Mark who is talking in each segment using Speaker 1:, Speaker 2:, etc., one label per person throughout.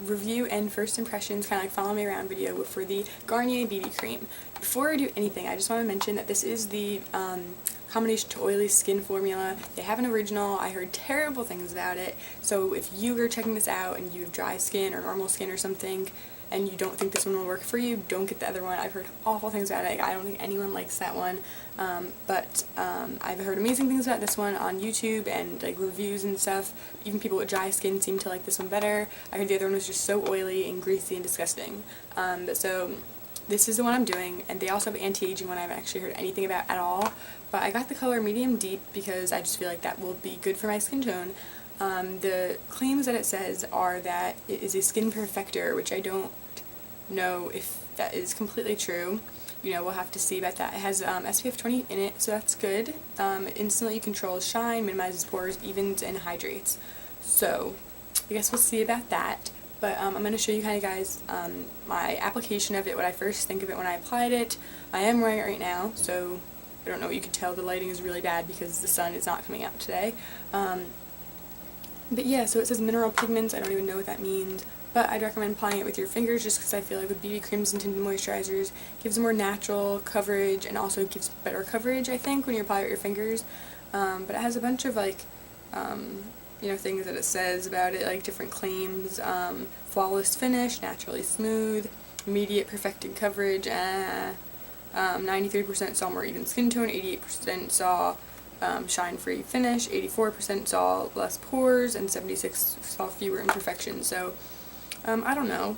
Speaker 1: review and first impressions, kind of like follow me around video for the Garnier BB cream. Before I do anything, I just want to mention that this is the combination to oily skin formula. They have an original. I heard terrible things about it, so if you are checking this out and you have dry skin or normal skin or something and you don't think this one will work for you, don't get the other one. I've heard awful things about it. I don't think anyone likes that one, but I've heard amazing things about this one on YouTube and like reviews and stuff. Even people with dry skin seem to like this one better. I heard the other one was just so oily and greasy and disgusting. So this is the one I'm doing, and they also have anti-aging one I haven't actually heard anything about at all, but I got the color medium deep because I just feel like that will be good for my skin tone. The claims that it says are that it is a skin perfector, which I don't know if that is completely true. You know, we'll have to see about that. It has SPF 20 in it, so that's good. It instantly controls shine, minimizes pores, evens, and hydrates. So I guess we'll see about that. But I'm going to show you kind of guys my application of it, what I first think of it when I applied it. I am wearing it right now, so I don't know what you can tell. The lighting is really bad because the sun is not coming out today. But yeah, so it says mineral pigments. I don't even know what that means. But I'd recommend applying it with your fingers just because I feel like with BB creams and tinted moisturizers, it gives more natural coverage and also gives better coverage, I think, when you apply it with your fingers. But it has a bunch of like, you know, things that it says about it, like different claims, flawless finish, naturally smooth, immediate perfected coverage, 93% saw more even skin tone, 88% saw shine-free finish, 84% saw less pores, and 76% saw fewer imperfections. So, I don't know,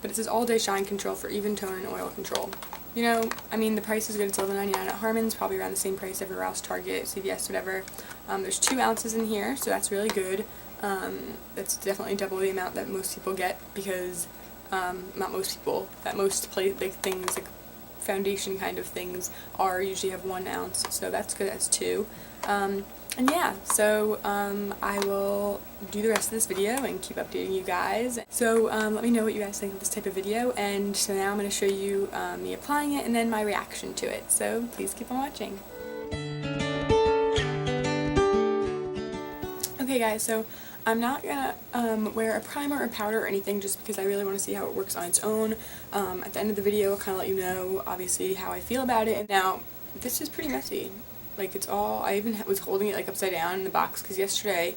Speaker 1: but it says all-day shine control for even tone and oil control. You know, I mean, the price is good. It's $11.99 at Harmon's, probably around the same price everywhere else, Target, CVS, whatever. There's 2 ounces in here, so that's really good. That's definitely double the amount that most people get because, not most people, that most big things, like foundation kind of things, usually have 1 ounce, so that's good. That's 2. And yeah, so I will do the rest of this video and keep updating you guys. So let me know what you guys think of this type of video, and so now I'm going to show you me applying it and then my reaction to it. So please keep on watching. Okay guys, so I'm not gonna wear a primer or powder or anything just because I really want to see how it works on its own. At the end of the video I'll kind of let you know obviously how I feel about it. And now this is pretty messy. Like it's all, I even was holding it like upside down in the box because yesterday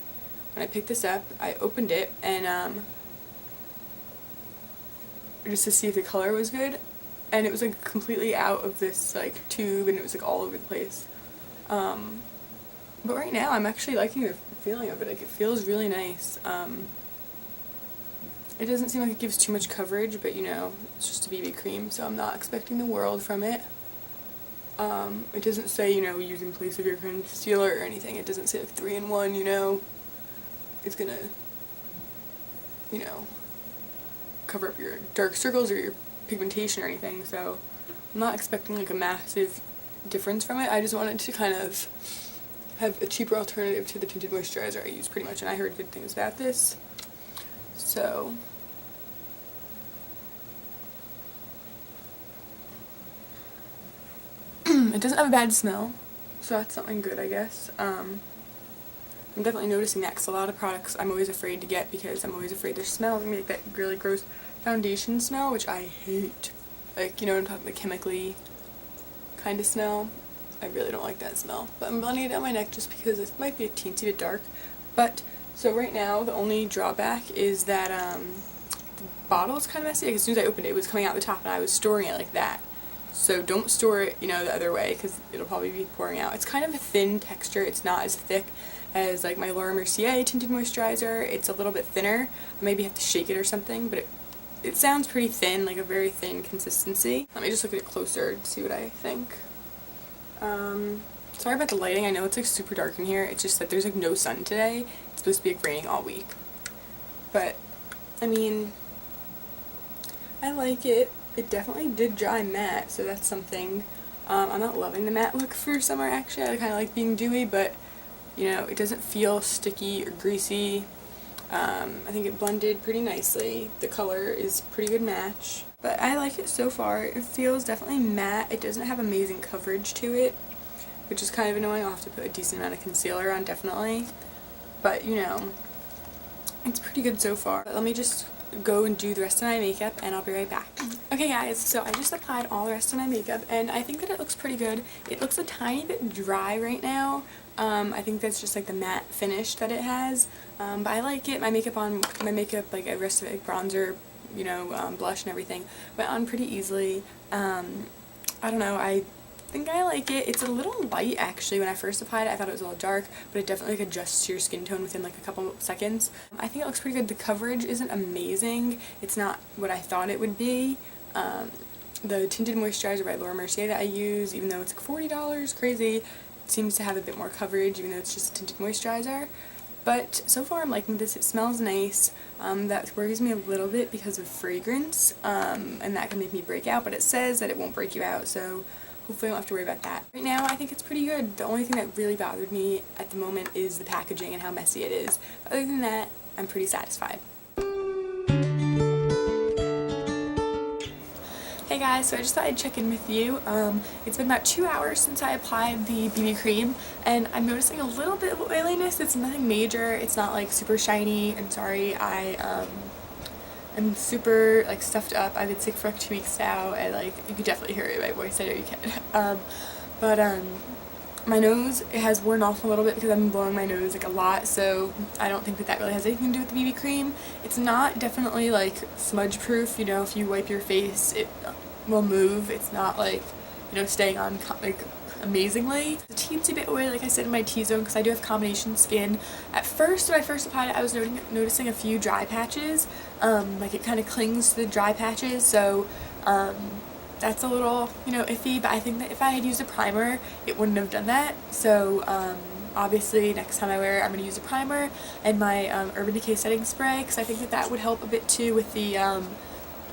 Speaker 1: when I picked this up I opened it and just to see if the color was good, and it was like completely out of this like tube and it was like all over the place. But right now I'm actually liking the feeling of it. Like it feels really nice. It doesn't seem like it gives too much coverage, but you know, it's just a BB cream, so I'm not expecting the world from it. It doesn't say, you know, use in place of your concealer or anything. It doesn't say like 3-in-1, you know. It's gonna, you know, cover up your dark circles or your pigmentation or anything, so I'm not expecting like a massive difference from it. I just wanted to kind of have a cheaper alternative to the tinted moisturizer I use pretty much, and I heard good things about this. So it doesn't have a bad smell, so that's something good, I guess. I'm definitely noticing that because a lot of products I'm always afraid to get because I'm always afraid their smell is going to be like that really gross foundation smell, which I hate. Like, you know what I'm talking about, the chemically kind of smell. I really don't like that smell. But I'm blending it down my neck just because it might be a teensy bit dark. But, so right now, the only drawback is that the bottle is kind of messy. Like, as soon as I opened it, it was coming out the top and I was storing it like that. So don't store it, you know, the other way because it'll probably be pouring out. It's kind of a thin texture. It's not as thick as like my Laura Mercier tinted moisturizer. It's a little bit thinner. I maybe have to shake it or something, but it sounds pretty thin, like a very thin consistency. Let me just look at it closer to see what I think. Sorry about the lighting. I know it's like super dark in here. It's just that there's like no sun today. It's supposed to be like raining all week. But, I mean, I like it. It definitely did dry matte, so that's something. I'm not loving the matte look for summer actually. I kind of like being dewy, but you know, it doesn't feel sticky or greasy. I think it blended pretty nicely. The color is a pretty good match. But I like it so far. It feels definitely matte. It doesn't have amazing coverage to it, which is kind of annoying. I'll have to put a decent amount of concealer on, definitely. But, you know, it's pretty good so far. But let me just go and do the rest of my makeup, and I'll be right back. Okay guys, so I just applied all the rest of my makeup, and I think that it looks pretty good. It looks a tiny bit dry right now. I think that's just like the matte finish that it has, but I like it. My makeup, like the rest of it, like bronzer, you know, blush and everything, went on pretty easily. I don't know, I think I like it. It's a little light actually. When I first applied it, I thought it was a little dark, but it definitely like adjusts to your skin tone within like a couple seconds. I think it looks pretty good. The coverage isn't amazing. It's not what I thought it would be. The tinted moisturizer by Laura Mercier that I use, even though it's like $40, crazy, seems to have a bit more coverage even though it's just a tinted moisturizer. But so far I'm liking this. It smells nice. That worries me a little bit because of fragrance, and that can make me break out, but it says that it won't break you out, so hopefully I don't have to worry about that. Right now I think it's pretty good. The only thing that really bothered me at the moment is the packaging and how messy it is. Other than that, I'm pretty satisfied. Hey guys, so I just thought I'd check in with you. It's been about 2 hours since I applied the BB cream, and I'm noticing a little bit of oiliness. It's nothing major. It's not like super shiny. I'm sorry, I'm super like stuffed up. I've been sick for like 2 weeks now, and like you could definitely hear it in my voice. I know you can. My nose, it has worn off a little bit because I've been blowing my nose like a lot, so I don't think that that really has anything to do with the BB cream. It's not definitely like smudge proof, you know, if you wipe your face it will move. It's not like, you know, staying on like amazingly. The teensy bit oily, like I said, in my T-zone because I do have combination skin. At first, when I first applied it, I was noticing a few dry patches. Like it kind of clings to the dry patches, so that's a little, you know, iffy, but I think that if I had used a primer, it wouldn't have done that. So obviously next time I wear it, I'm going to use a primer and my Urban Decay setting spray, because I think that that would help a bit too with the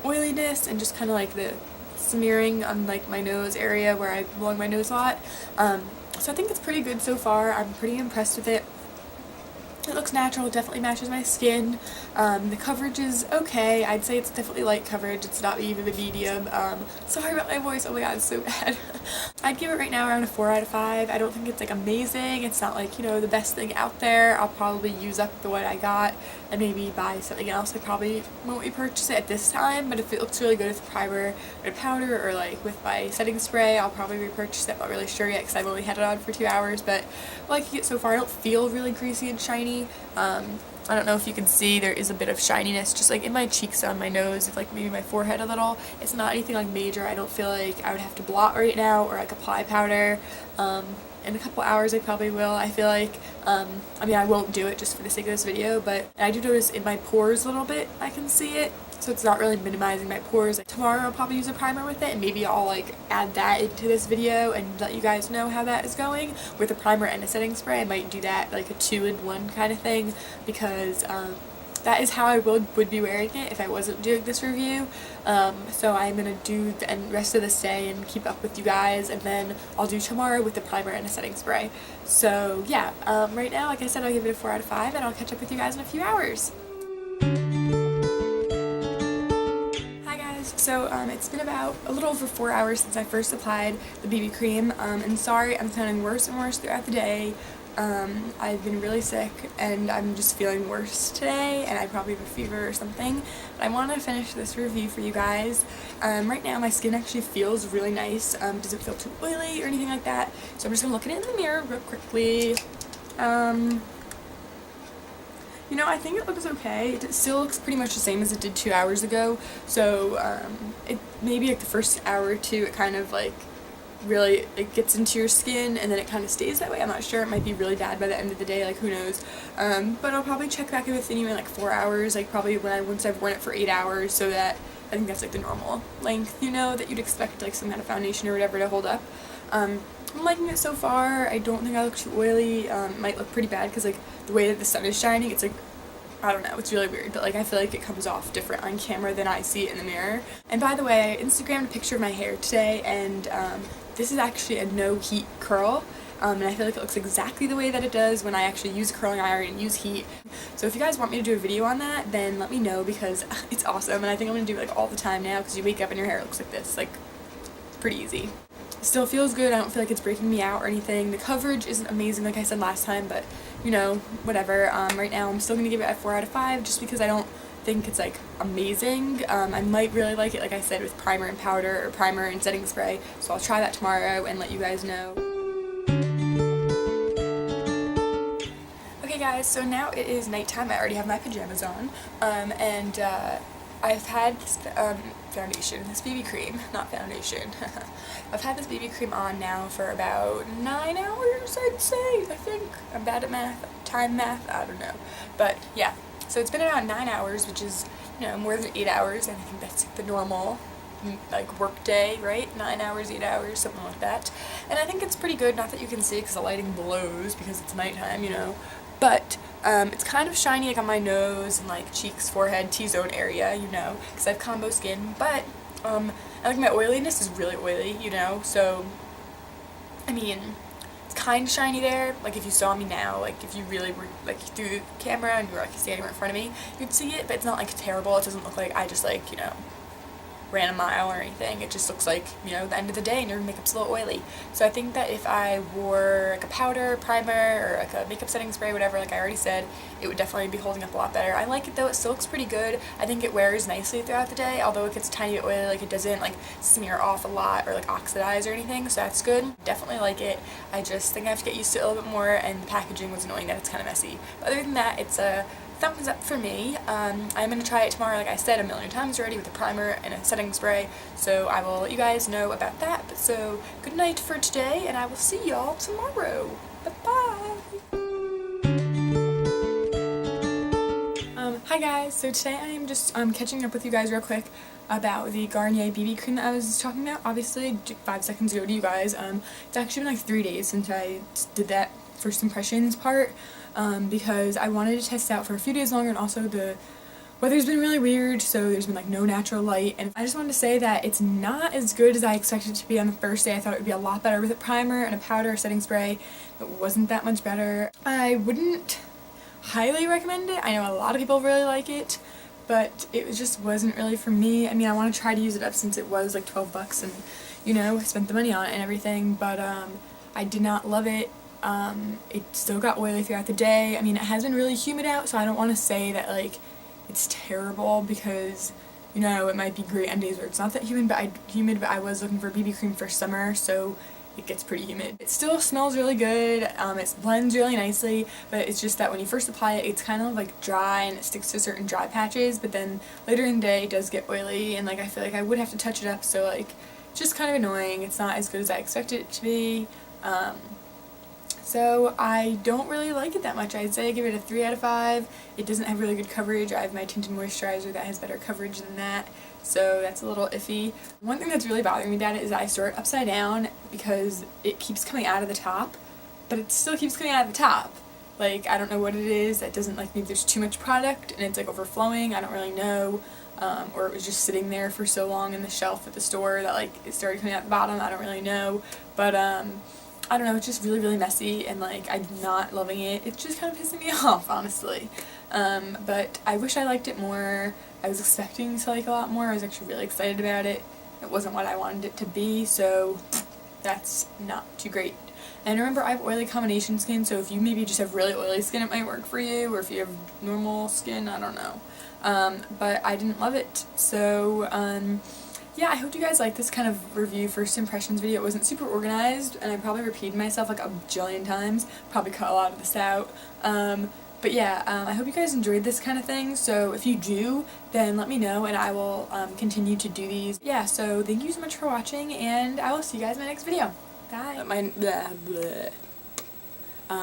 Speaker 1: oiliness and just kind of like the smearing on like my nose area where I'm blowing my nose a lot. So I think it's pretty good so far. I'm pretty impressed with it. It looks natural, definitely matches my skin. The coverage is okay. I'd say it's definitely light coverage. It's not even a medium. Sorry about my voice. Oh my god, it's so bad. I'd give it right now around a 4 out of 5. I don't think it's like amazing. It's not like, you know, the best thing out there. I'll probably use up the what I got and maybe buy something else. I probably won't repurchase it at this time, but if it looks really good with primer or powder or like with my setting spray, I'll probably repurchase it. I'm not really sure yet because I've only had it on for 2 hours, but I like it so far. I don't feel really greasy and shiny. I don't know if you can see, there is a bit of shininess just like in my cheeks, on my nose, like maybe my forehead a little. It's not anything like major. I don't feel like I would have to blot right now or like apply powder. In a couple hours I probably will. I feel like, I mean, I won't do it just for the sake of this video, but I do notice in my pores a little bit I can see it, so it's not really minimizing my pores. Like tomorrow I'll probably use a primer with it, and maybe I'll like add that into this video and let you guys know how that is going with a primer and a setting spray. I might do that like a 2-in-1 kind of thing, because that is how I would be wearing it if I wasn't doing this review. So I'm going to do the rest of this day and keep up with you guys, and then I'll do tomorrow with the primer and a setting spray. So yeah, right now, like I said, I'll give it a 4 out of 5, and I'll catch up with you guys in a few hours. So it's been about a little over 4 hours since I first applied the BB cream, and sorry, I'm sounding worse and worse throughout the day. I've been really sick and I'm just feeling worse today, and I probably have a fever or something. But I want to finish this review for you guys. Right now my skin actually feels really nice. Doesn't feel too oily or anything like that. So I'm just going to look at it in the mirror real quickly. You know, I think it looks okay. It still looks pretty much the same as it did 2 hours ago. So it maybe like the first hour or two it kind of like really it gets into your skin and then it kind of stays that way. I'm not sure. It might be really bad by the end of the day, like who knows. But I'll probably check back in within even like 4 hours, like probably once I've worn it for 8 hours, so that I think that's like the normal length, you know, that you'd expect like some kind of foundation or whatever to hold up. I'm liking it so far. I don't think I look too oily. It might look pretty bad because like the way that the sun is shining, it's like, I don't know, it's really weird, but like I feel like it comes off different on camera than I see it in the mirror. And by the way, I Instagrammed a picture of my hair today, and this is actually a no heat curl. And I feel like it looks exactly the way that it does when I actually use a curling iron and use heat. So if you guys want me to do a video on that, then let me know, because it's awesome, and I think I'm going to do it like all the time now, because you wake up and your hair looks like this. Like, it's pretty easy. Still feels good. I don't feel like it's breaking me out or anything. The coverage isn't amazing like I said last time, but you know, whatever. Right now I'm still going to give it a 4 out of 5 just because I don't think it's like amazing. I might really like it, like I said, with primer and powder, or primer and setting spray, so I'll try that tomorrow and let you guys know. Okay guys, so now it is nighttime. I already have my pajamas on, and I've had this foundation, this BB cream, not foundation. I've had this BB cream on now for about 9 hours, I'd say, I think. I'm bad at math, math, I don't know. But yeah, so it's been about 9 hours, which is, you know, more than 8 hours, and I think that's the normal, like, work day, right? 9 hours, 8 hours, something like that. And I think it's pretty good, not that you can see because the lighting blows because it's nighttime, you know. But it's kind of shiny, like on my nose and like cheeks, forehead, T-zone area, you know, because I have combo skin. But I like my oiliness is really oily, you know, so I mean, it's kind of shiny there. Like if you saw me now, like if you really were like through the camera and you were like standing right in front of me, you'd see it. But it's not like terrible. It doesn't look like I just like, you know, ran a mile or anything. It just looks like, you know, the end of the day and your makeup's a little oily. So I think that if I wore like a powder, primer, or like a makeup setting spray, whatever, like I already said, it would definitely be holding up a lot better. I like it though, it still looks pretty good. I think it wears nicely throughout the day, although it gets a tiny bit oily, like it doesn't like smear off a lot or like oxidize or anything, so that's good. Definitely like it. I just think I have to get used to it a little bit more, and the packaging was annoying that it's kind of messy. But other than that, it's a thumbs up for me. I'm going to try it tomorrow, like I said a million times already, with a primer and a setting spray, so I will let you guys know about that. But so, good night for today, and I will see y'all tomorrow. Bye-bye! Hi guys, so today I am just catching up with you guys real quick about the Garnier BB cream that I was talking about, obviously 5 seconds ago to you guys. It's actually been like 3 days since I did that first impressions part, because I wanted to test it out for a few days longer, and also the weather's been really weird, so there's been like no natural light, and I just wanted to say that it's not as good as I expected it to be on the first day. I thought it would be a lot better with a primer and a powder setting spray. It wasn't that much better. I wouldn't highly recommend it. I know a lot of people really like it, but it just wasn't really for me. I mean, I want to try to use it up since it was like 12 bucks and, you know, I spent the money on it and everything, but I did not love it. It still got oily throughout the day. I mean, it has been really humid out, so I don't want to say that like it's terrible, because, you know, it might be great on days where it's not that humid, but I was looking for BB cream for summer, so it gets pretty humid. It still smells really good, it blends really nicely, but it's just that when you first apply it, it's kind of like dry and it sticks to certain dry patches, but then later in the day it does get oily, and like I feel like I would have to touch it up, so like it's just kind of annoying. It's not as good as I expected it to be. So I don't really like it that much. I'd say I give it a 3 out of 5. It doesn't have really good coverage. I have my tinted moisturizer that has better coverage than that, so that's a little iffy. One thing that's really bothering me about it is that I store it upside down because it keeps coming out of the top, but it still keeps coming out of the top. Like, I don't know what it is. That doesn't, like, maybe there's too much product and it's like overflowing. I don't really know. Or it was just sitting there for so long in the shelf at the store that like it started coming out the bottom. I don't really know. But I don't know, it's just really, really messy, and like I'm not loving it. It's just kind of pissing me off, honestly. But I wish I liked it more. I was expecting to like a lot more. I was actually really excited about it. It wasn't what I wanted it to be, so that's not too great. And remember, I have oily combination skin, so if you maybe just have really oily skin, it might work for you, or if you have normal skin, I don't know. But I didn't love it, so yeah, I hope you guys like this kind of review first impressions video. It wasn't super organized, and I probably repeated myself like a bajillion times, probably cut a lot of this out. But yeah, I hope you guys enjoyed this kind of thing, so if you do, then let me know and I will continue to do these. Yeah, so thank you so much for watching, and I will see you guys in my next video. Bye.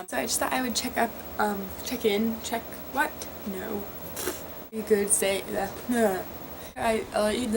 Speaker 1: So I just thought I would check what? No. You could say, I'll let you,